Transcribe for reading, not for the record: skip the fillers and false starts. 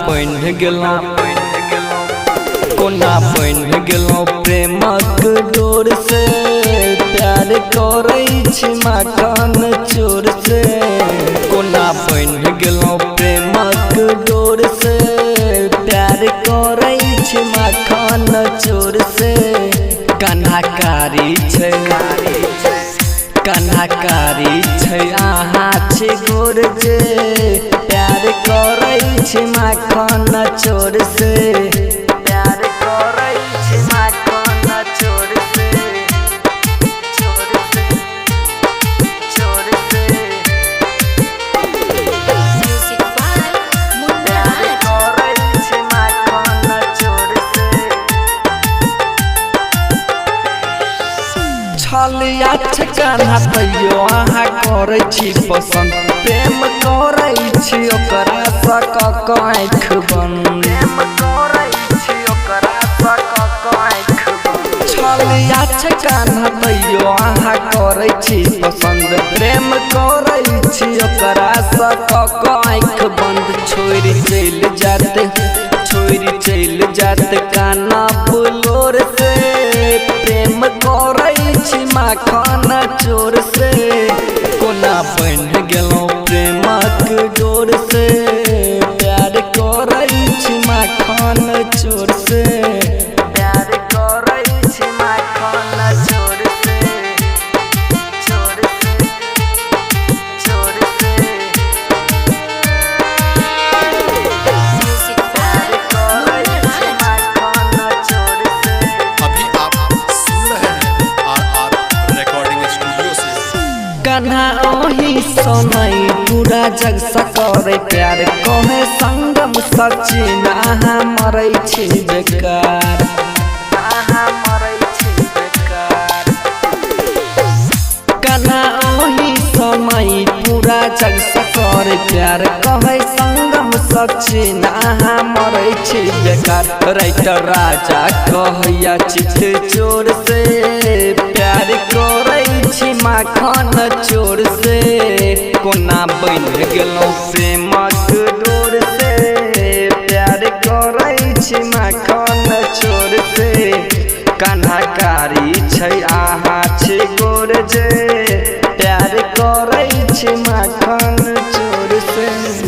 बन गेलौं कोना बन गेलौं प्रेमक डोर से प्यार करै छी माखन चोर से कोना बन गेलौं प्रेमक डोर से प्यार करै छी माखन चोर से कन्हाकारी छै अहाँ छी गोर जे प्यार करै छी माखन चोर से प्यार करै छी माखन चोर से चोर से चोर से Music by Munna प्यार करै छी माखन चोर से छलिया ठिकाना तैयो अहाँ करै छी पसंद प्रेम करै छी ओकरा सकक आँख बंद प्रेम करै छी ओकरा सकक आँख बंद छलिया ठिकाना तैयो अहाँ करै छी पसंद प्रेम करै छी ओकरा सकक आँख बंद छोड़ि चल जात काना बुलोर से प्रेम करै छी माखन चोर से कोना बन गेलौं प्रेमक डोर से प्यार करै छी माखन चोर से प्यार करै छी माखन चोर से चोर से चोर से Music by करै छी माखन चोर से अभी आप सुन रहे हैं RR रिकॉर्डिंग स्टूडियो से। कन्हा ओही समय पूरा जग सकरे प्यार कहे संगम सचिन अहाँ मरै छी बेकार अहाँ मरै छी बेकार कन्हा ओही समय पूरा जग सकरे प्यार कहे संगम सचिन अहाँ मरै छी बेकार राइटर राजा कहैया चित चोर से प्यार करै छी माखन चोर से कोना बन गेलौं प्रेमक डोर से प्यार करै छी माखन चोर से कन्हाकारी छै अहाँ छी गोर जे प्यार करै छी माखन चोर से।